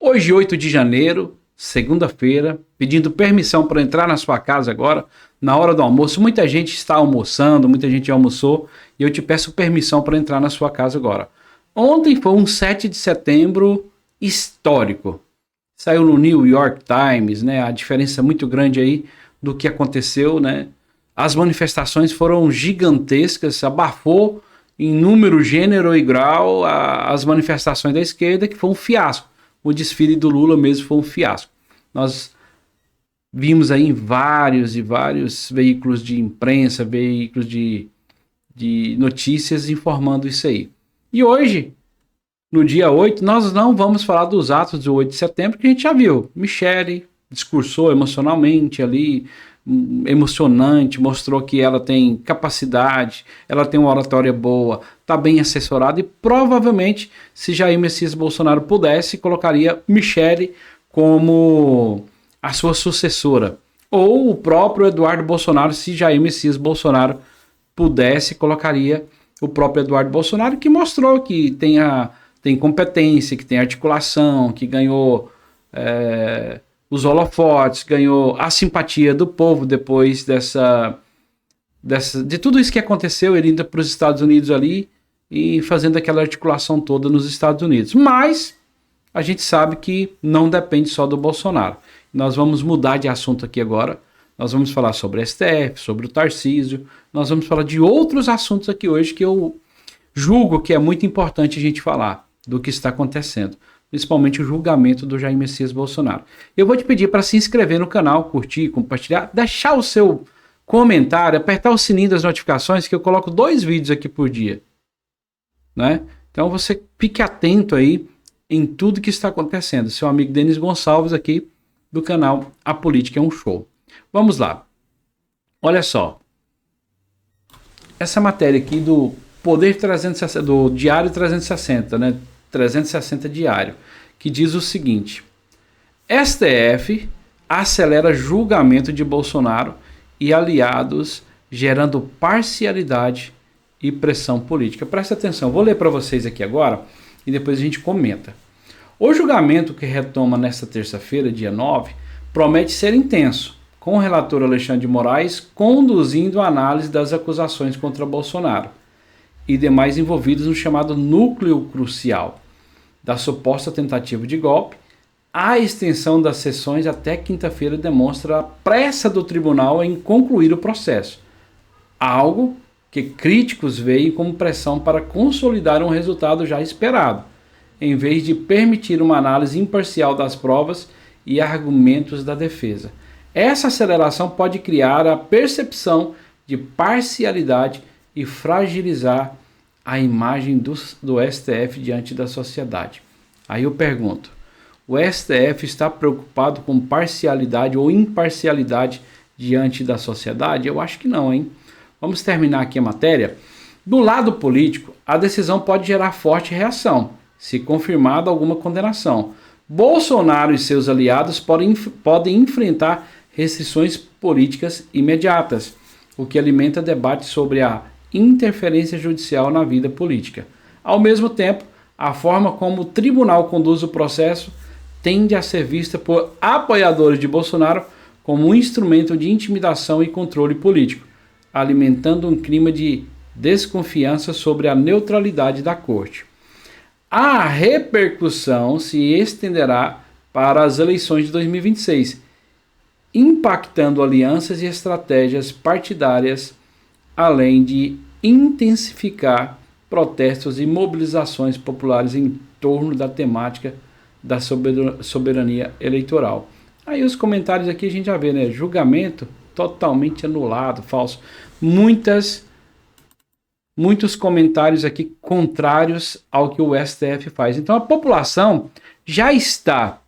Hoje, 8 de janeiro, segunda-feira, pedindo permissão para entrar na sua casa agora, na hora do almoço. Muita gente está almoçando, muita gente já almoçou, e eu te peço permissão para entrar na sua casa agora. Ontem foi um 7 de setembro histórico. Saiu no New York Times, né? A diferença muito grande aí do que aconteceu, né? As manifestações foram gigantescas, abafou em número, gênero e grau as manifestações da esquerda, que foi um fiasco. O desfile do Lula mesmo foi um fiasco. Nós vimos aí em vários e vários veículos de imprensa, veículos de notícias informando isso aí. E hoje, no dia 8, nós não vamos falar dos atos do 8 de setembro, que a gente já viu. Michele discursou emocionalmente ali, emocionante, mostrou que ela tem capacidade, ela tem uma oratória boa, está bem assessorada e provavelmente, se Jair Messias Bolsonaro pudesse, colocaria Michele como a sua sucessora. Ou o próprio Eduardo Bolsonaro, se Jair Messias Bolsonaro pudesse, colocaria o próprio Eduardo Bolsonaro, que mostrou que tem competência, que tem articulação, que ganhou os holofotes, ganhou a simpatia do povo depois de tudo isso que aconteceu, ele indo para os Estados Unidos ali e fazendo aquela articulação toda nos Estados Unidos. Mas a gente sabe que não depende só do Bolsonaro. Nós vamos mudar de assunto aqui agora. Nós vamos falar sobre o STF, sobre o Tarcísio. Nós vamos falar de outros assuntos aqui hoje que eu julgo que é muito importante a gente falar do que está acontecendo. Principalmente o julgamento do Jair Messias Bolsonaro. Eu vou te pedir para se inscrever no canal, curtir, compartilhar, deixar o seu comentário, apertar o sininho das notificações, que eu coloco 2 vídeos aqui por dia. Né? Então você fique atento aí em tudo que está acontecendo. Seu amigo Denis Gonçalves aqui do canal A Política é um Show. Vamos lá. Olha só. Essa matéria aqui do Poder 360, do Diário 360, né? 360 Diário, que diz o seguinte: STF acelera julgamento de Bolsonaro e aliados, gerando parcialidade e pressão política. Presta atenção, vou ler para vocês aqui agora e depois a gente comenta. O julgamento que retoma nesta terça-feira, dia 9, promete ser intenso, com o relator Alexandre de Moraes conduzindo a análise das acusações contra Bolsonaro e demais envolvidos no chamado núcleo crucial da suposta tentativa de golpe. A extensão das sessões até quinta-feira demonstra a pressa do tribunal em concluir o processo, algo que críticos veem como pressão para consolidar um resultado já esperado, em vez de permitir uma análise imparcial das provas e argumentos da defesa. Essa aceleração pode criar a percepção de parcialidade e fragilizar a imagem do STF diante da sociedade. Aí eu pergunto, o STF está preocupado com parcialidade ou imparcialidade diante da sociedade? Eu acho que não, hein? Vamos terminar aqui a matéria. Do lado político, a decisão pode gerar forte reação, se confirmada alguma condenação. Bolsonaro e seus aliados podem enfrentar restrições políticas imediatas, o que alimenta debate sobre a interferência judicial na vida política. Ao mesmo tempo, a forma como o tribunal conduz o processo tende a ser vista por apoiadores de Bolsonaro como um instrumento de intimidação e controle político, alimentando um clima de desconfiança sobre a neutralidade da corte. A repercussão se estenderá para as eleições de 2026, impactando alianças e estratégias partidárias, além de intensificar protestos e mobilizações populares em torno da temática da soberania eleitoral. Aí os comentários aqui a gente já vê, né? Julgamento totalmente anulado, falso. Muitos comentários aqui contrários ao que o STF faz. Então a população já está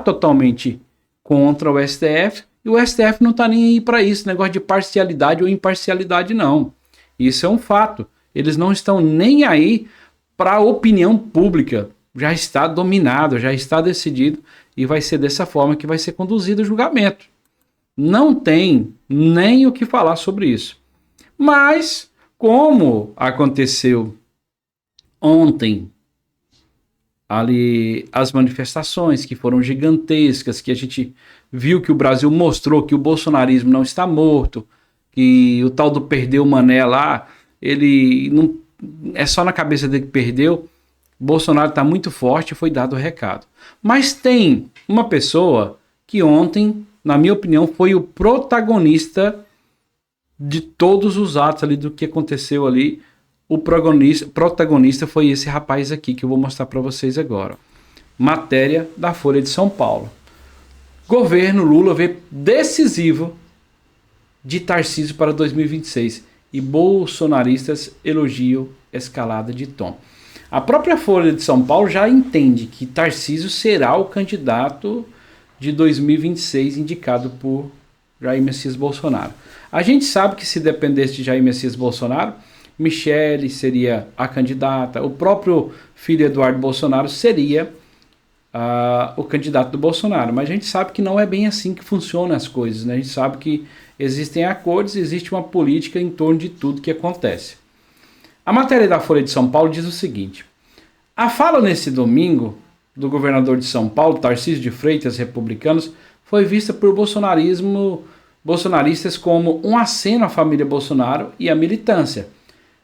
totalmente contra o STF, e o STF não está nem aí para isso, negócio de parcialidade ou imparcialidade, não. Isso é um fato. Eles não estão nem aí para a opinião pública. Já está dominado, já está decidido, e vai ser dessa forma que vai ser conduzido o julgamento. Não tem nem o que falar sobre isso. Mas, como aconteceu ontem, ali as manifestações que foram gigantescas, que a gente viu que o Brasil mostrou que o bolsonarismo não está morto, que o tal do perdeu o Mané lá, ele não é só na cabeça dele que perdeu. Bolsonaro está muito forte, foi dado o recado. Mas tem uma pessoa que ontem, na minha opinião, foi o protagonista de todos os atos ali do que aconteceu ali. O protagonista foi esse rapaz aqui que eu vou mostrar para vocês agora. Matéria da Folha de São Paulo. Governo Lula vê decisivo de Tarcísio para 2026 e bolsonaristas elogiam escalada de tom. A própria Folha de São Paulo já entende que Tarcísio será o candidato de 2026 indicado por Jair Messias Bolsonaro. A gente sabe que se dependesse de Jair Messias Bolsonaro, Michele seria a candidata, o próprio filho Eduardo Bolsonaro seria o candidato do Bolsonaro, mas a gente sabe que não é bem assim que funcionam as coisas, né? A gente sabe que existem acordos, existe uma política em torno de tudo que acontece. A matéria da Folha de São Paulo diz o seguinte: a fala nesse domingo do governador de São Paulo, Tarcísio de Freitas, republicanos, foi vista por bolsonaristas como um aceno à família Bolsonaro e à militância.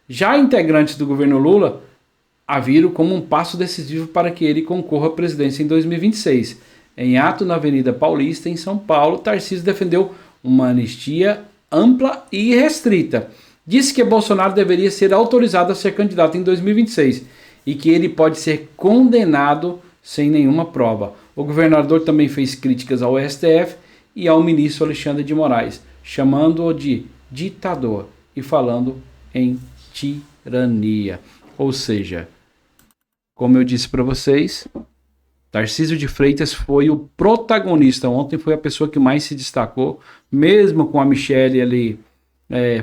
Já integrantes do governo Lula a viram como um passo decisivo para que ele concorra à presidência em 2026. Em ato na Avenida Paulista, em São Paulo, Tarcísio defendeu uma anistia ampla e restrita. Disse que Bolsonaro deveria ser autorizado a ser candidato em 2026 e que ele pode ser condenado sem nenhuma prova. O governador também fez críticas ao STF e ao ministro Alexandre de Moraes, chamando-o de ditador e falando em tirania. Ou seja, como eu disse para vocês, Tarcísio de Freitas foi o protagonista. Ontem foi a pessoa que mais se destacou, mesmo com a Michele ali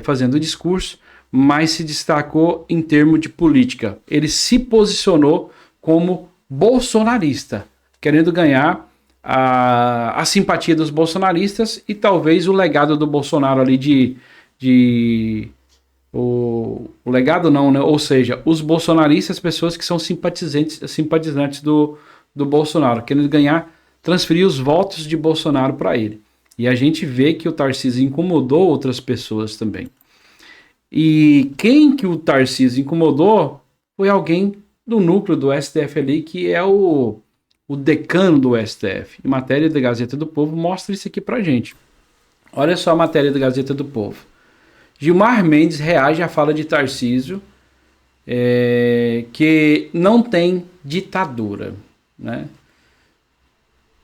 fazendo o discurso, mas se destacou em termos de política. Ele se posicionou como bolsonarista, querendo ganhar a simpatia dos bolsonaristas e talvez o legado do Bolsonaro ali o legado não, né? Ou seja, os bolsonaristas, pessoas que são simpatizantes do Bolsonaro, querendo ganhar, transferir os votos de Bolsonaro para ele. E a gente vê que o Tarcísio incomodou outras pessoas também. E quem que o Tarcísio incomodou foi alguém do núcleo do STF ali, que é o decano do STF. E matéria da Gazeta do Povo mostra isso aqui pra gente. Olha só a matéria da Gazeta do Povo. Gilmar Mendes reage à fala de Tarcísio que não tem ditadura, né?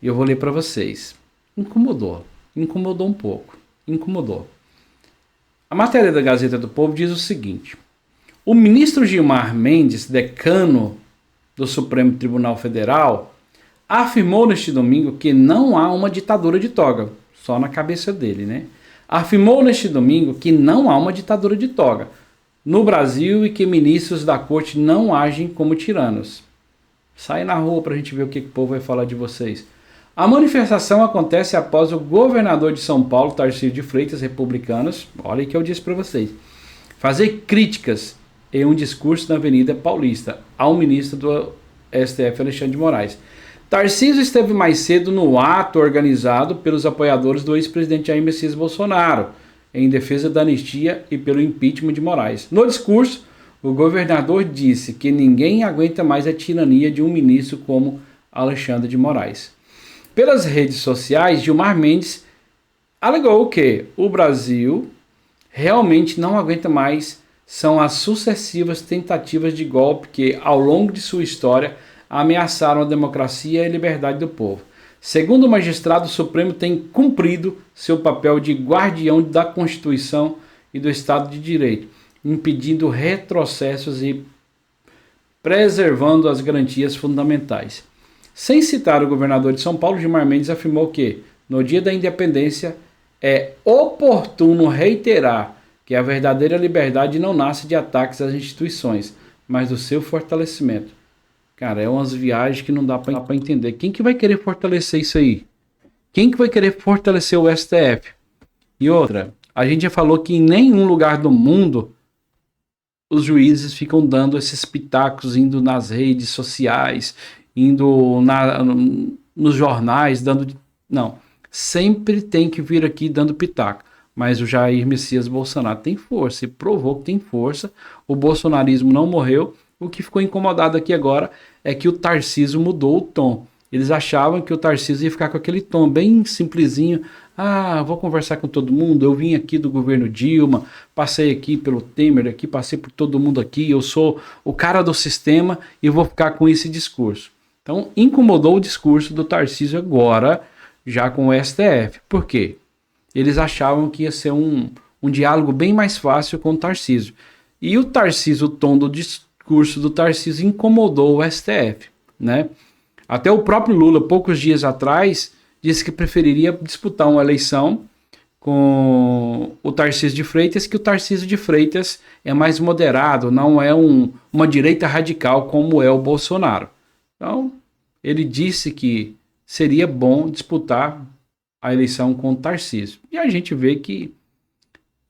Eu vou ler para vocês. Incomodou um pouco. A matéria da Gazeta do Povo diz o seguinte: o ministro Gilmar Mendes, decano do Supremo Tribunal Federal, afirmou neste domingo que não há uma ditadura de toga, só na cabeça dele, né? Afirmou neste domingo que não há uma ditadura de toga no Brasil e que ministros da corte não agem como tiranos. Sai na rua para a gente ver o que o povo vai falar de vocês. A manifestação acontece após o governador de São Paulo, Tarcísio de Freitas, republicanos, olha o que eu disse para vocês, fazer críticas em um discurso na Avenida Paulista ao ministro do STF, Alexandre de Moraes. Tarcísio esteve mais cedo no ato organizado pelos apoiadores do ex-presidente Jair Messias Bolsonaro, em defesa da anistia e pelo impeachment de Moraes. No discurso, o governador disse que ninguém aguenta mais a tirania de um ministro como Alexandre de Moraes. Pelas redes sociais, Gilmar Mendes alegou que o Brasil realmente não aguenta mais são as sucessivas tentativas de golpe que, ao longo de sua história, ameaçaram a democracia e a liberdade do povo. Segundo o magistrado, o Supremo tem cumprido seu papel de guardião da Constituição e do Estado de Direito, impedindo retrocessos e preservando as garantias fundamentais. Sem citar o governador de São Paulo, Gilmar Mendes afirmou que, no dia da independência, é oportuno reiterar que a verdadeira liberdade não nasce de ataques às instituições, mas do seu fortalecimento. Cara, é umas viagens que não dá para entender. Quem que vai querer fortalecer isso aí? Quem que vai querer fortalecer o STF? E outra, a gente já falou que em nenhum lugar do mundo os juízes ficam dando esses pitacos, indo nas redes sociais indo nos jornais, Não, sempre tem que vir aqui dando pitaco. Mas o Jair Messias Bolsonaro tem força, e provou que tem força. O bolsonarismo não morreu. O que ficou incomodado aqui agora é que o Tarcísio mudou o tom. Eles achavam que o Tarcísio ia ficar com aquele tom bem simplesinho. Ah, vou conversar com todo mundo, eu vim aqui do governo Dilma, passei aqui pelo Temer, aqui, passei por todo mundo aqui, eu sou o cara do sistema e vou ficar com esse discurso. Então, incomodou o discurso do Tarcísio agora, já com o STF. Por quê? Eles achavam que ia ser um diálogo bem mais fácil com o Tarcísio. E o Tarcísio, o tom do discurso do Tarcísio incomodou o STF, né? Até o próprio Lula, poucos dias atrás, disse que preferiria disputar uma eleição com o Tarcísio de Freitas, que o Tarcísio de Freitas é mais moderado, não é uma direita radical como é o Bolsonaro. Então, ele disse que seria bom disputar a eleição com o Tarcísio. E a gente vê que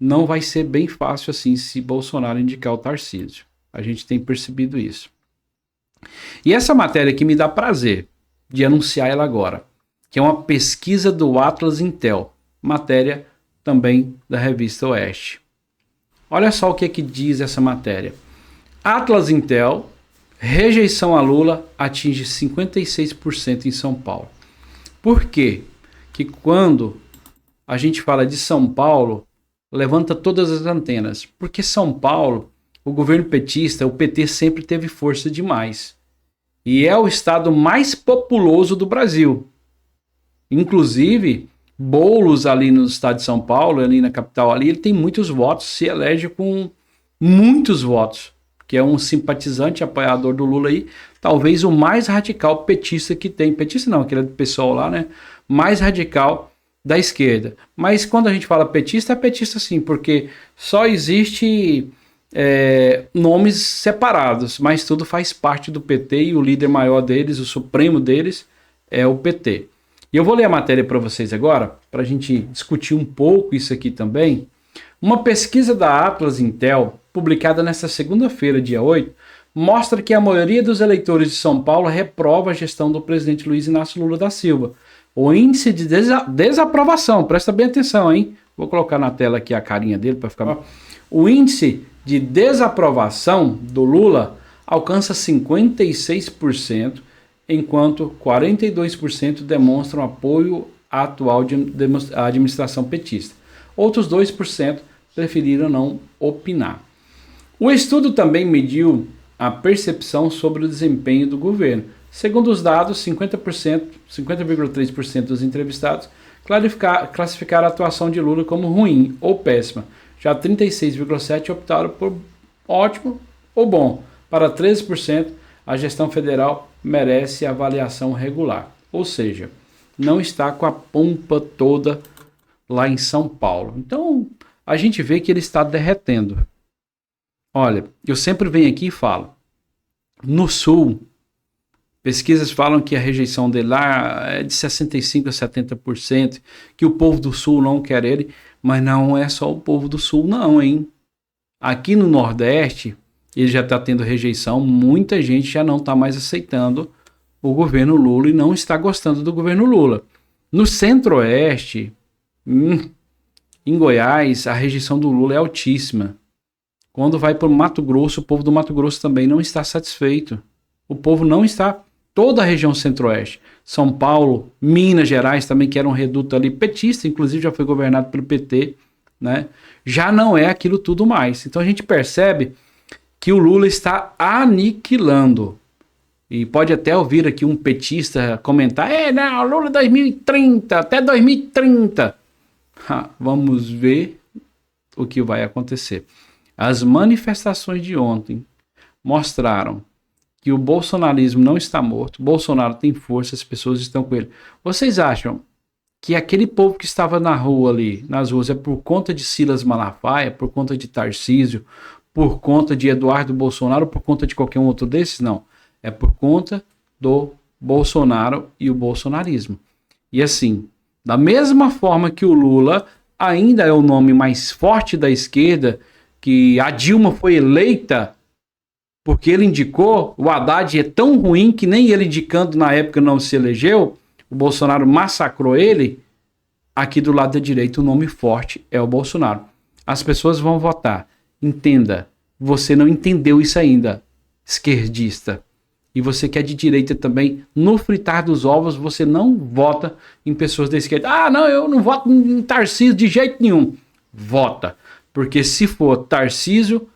não vai ser bem fácil assim se Bolsonaro indicar o Tarcísio. A gente tem percebido isso. E essa matéria aqui me dá prazer de anunciar ela agora, que é uma pesquisa do Atlas Intel, matéria também da revista Oeste. Olha só o que diz essa matéria. Atlas Intel, rejeição a Lula atinge 56% em São Paulo. Por quê? Que quando a gente fala de São Paulo, levanta todas as antenas. Porque São Paulo, o governo petista, o PT sempre teve força demais. E é o estado mais populoso do Brasil. Inclusive, Boulos ali no estado de São Paulo, ali na capital ali, ele tem muitos votos, se elege com muitos votos, que é um simpatizante, apoiador do Lula aí, talvez o mais radical petista que tem. Petista não, que ele é do PSOL lá, né? Mais radical da esquerda. Mas quando a gente fala petista, é petista sim, porque só existe nomes separados, mas tudo faz parte do PT e o líder maior deles, o supremo deles, é o PT. E eu vou ler a matéria para vocês agora, para a gente discutir um pouco isso aqui também. Uma pesquisa da Atlas Intel, publicada nesta segunda-feira, dia 8, mostra que a maioria dos eleitores de São Paulo reprova a gestão do presidente Luiz Inácio Lula da Silva. O índice de desaprovação, presta bem atenção, hein? Vou colocar na tela aqui a carinha dele para ficar... O índice de desaprovação do Lula alcança 56%, enquanto 42% demonstram apoio à atual administração petista. Outros 2% preferiram não opinar. O estudo também mediu a percepção sobre o desempenho do governo. Segundo os dados, 50,3% dos entrevistados classificaram a atuação de Lula como ruim ou péssima. Já 36,7% optaram por ótimo ou bom. Para 13%, a gestão federal merece avaliação regular. Ou seja, não está com a pompa toda lá em São Paulo. Então, a gente vê que ele está derretendo. Olha, eu sempre venho aqui e falo, no Sul, pesquisas falam que a rejeição dele lá é de 65% a 70%, que o povo do Sul não quer ele, mas não é só o povo do Sul não, hein? Aqui no Nordeste, ele já está tendo rejeição, muita gente já não está mais aceitando o governo Lula e não está gostando do governo Lula. No Centro-Oeste, em Goiás, a rejeição do Lula é altíssima. Quando vai para o Mato Grosso, o povo do Mato Grosso também não está satisfeito. O povo não está... Toda a região Centro-Oeste, São Paulo, Minas Gerais também, que era um reduto ali petista, inclusive já foi governado pelo PT, né? Já não é aquilo tudo mais. Então a gente percebe que o Lula está aniquilando. E pode até ouvir aqui um petista comentar, não, Lula 2030, até 2030. Vamos ver o que vai acontecer. As manifestações de ontem mostraram que o bolsonarismo não está morto, Bolsonaro tem força, as pessoas estão com ele. Vocês acham que aquele povo que estava na rua ali, nas ruas, é por conta de Silas Malafaia, por conta de Tarcísio, por conta de Eduardo Bolsonaro, por conta de qualquer um outro desses? Não. É por conta do Bolsonaro e o bolsonarismo. E assim, da mesma forma que o Lula ainda é o nome mais forte da esquerda, que a Dilma foi eleita porque ele indicou, o Haddad é tão ruim que nem ele indicando na época não se elegeu, o Bolsonaro massacrou ele, aqui do lado da direita o nome forte é o Bolsonaro. As pessoas vão votar. Entenda, você não entendeu isso ainda, esquerdista. E você que é de direita também, no fritar dos ovos, você não vota em pessoas da esquerda. Ah, não, eu não voto em Tarcísio de jeito nenhum. Vota. Porque se for Tarcísio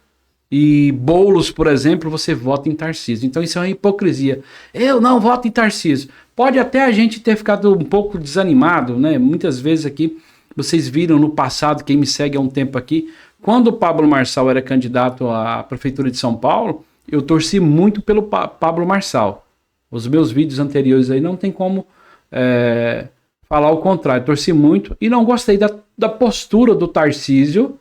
e Boulos, por exemplo, você vota em Tarcísio. Então isso é uma hipocrisia. Eu não voto em Tarcísio. Pode até a gente ter ficado um pouco desanimado, né? Muitas vezes aqui, vocês viram no passado, quem me segue há um tempo aqui, quando o Pablo Marçal era candidato à Prefeitura de São Paulo, eu torci muito pelo Pablo Marçal. Os meus vídeos anteriores aí não tem como falar o contrário. Torci muito e não gostei da postura do Tarcísio,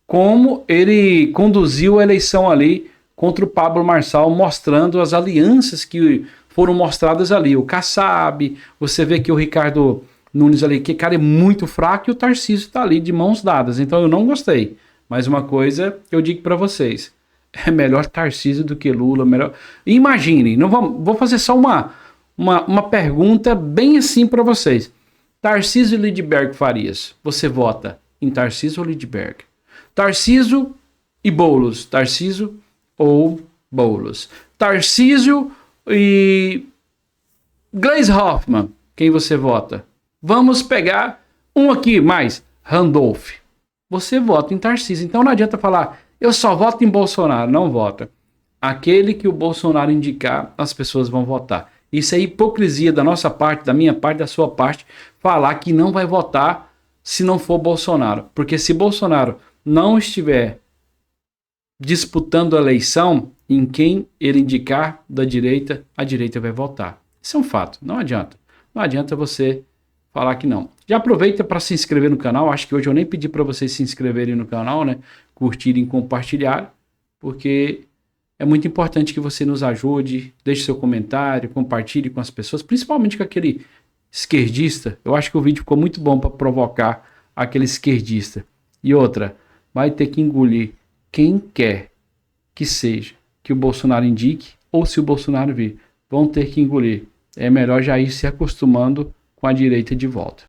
como ele conduziu a eleição ali contra o Pablo Marçal, mostrando as alianças que foram mostradas ali. O Kassab, você vê que o Ricardo Nunes ali, que cara é muito fraco, e o Tarcísio tá ali de mãos dadas. Então eu não gostei. Mas uma coisa eu digo para vocês, é melhor Tarcísio do que Lula. Melhor... Imaginem, vou fazer só uma pergunta bem assim para vocês. Tarcísio e Lidberg Farias, você vota em Tarcísio ou Lidberg? Tarcísio e Boulos, Tarcísio ou Boulos? Tarcísio e Gleisi Hoffmann, quem você vota? Vamos pegar um aqui mais, Randolph. Você vota em Tarcísio, então não adianta falar, eu só voto em Bolsonaro, não vota. Aquele que o Bolsonaro indicar, as pessoas vão votar. Isso é hipocrisia da nossa parte, da minha parte, da sua parte, falar que não vai votar se não for Bolsonaro. Porque se Bolsonaro não estiver disputando a eleição, em quem ele indicar da direita, a direita vai votar. Isso é um fato, não adianta. Não adianta você falar que não. Já aproveita para se inscrever no canal. Acho que hoje eu nem pedi para vocês se inscreverem no canal, né? Curtirem, compartilhar, porque é muito importante que você nos ajude, deixe seu comentário, compartilhe com as pessoas, principalmente com aquele esquerdista. Eu acho que o vídeo ficou muito bom para provocar aquele esquerdista. E outra, vai ter que engolir quem quer que seja que o Bolsonaro indique, ou se o Bolsonaro vir, vão ter que engolir. É melhor já ir se acostumando com a direita de volta.